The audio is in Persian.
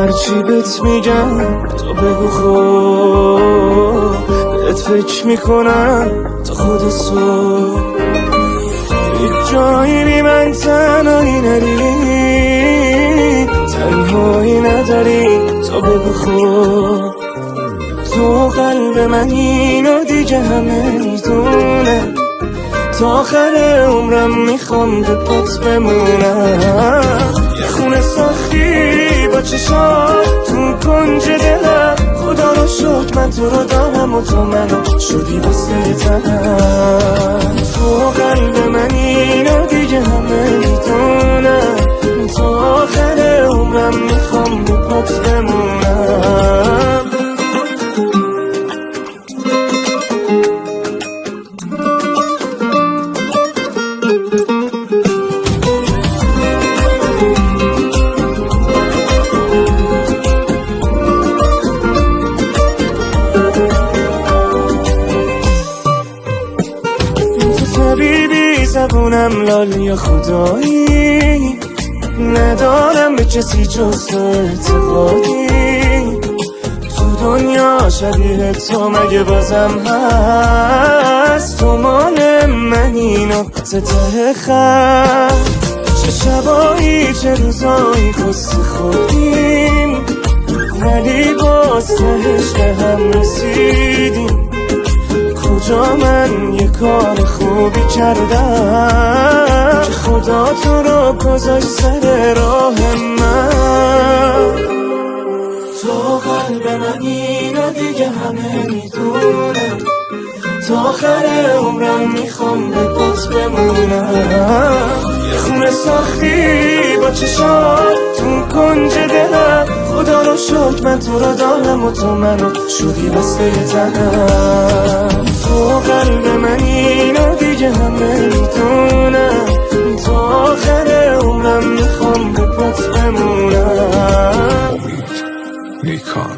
هرچی بهت میگم تو بگو خب، بهت فکر میکنم تا خود صبح. هیچ جایی بی من تنهایی نری، تنهایی نداری تو بگو خب. تو قلب من اینو دیگه همه میدونم، تا آخر عمرم میخوام به پات بمونم. یه خونه ساختی با چشات تو کنج دلم، خدا رو شکر من تو رو دارم و تو منو شدی واسه تنم. تو قلب من اینو دیگه همه میدونم، تا آخر عمرم میخوام به پات بمونم. حبیبی زبونم لال یا خدایی، ندارم به کسی جز تو اعتقادی. تو دنیا شبیه تو مگه بازم هست؟ تو مال منی نقطه ته خط. چه شبایی چه روزایی قصه خوردیم، ولی باز تهش به هم رسیدیم. کجا من یه کار خوبی کردم که خدا تو رو گذاشت سر راه من؟ تو قلب من اینو دیگه همه میدونم، تا آخر عمرم میخوام به پات بمونم. یه خونه ساختی با چشات تو کنج دلم، خدا رو شکر من تو رو دارم و تو منو شدی واسه تنم. تو قلب من اینو دیگه همه میدونم، تا آخر عمرم میخوام به پات بمونم. میکن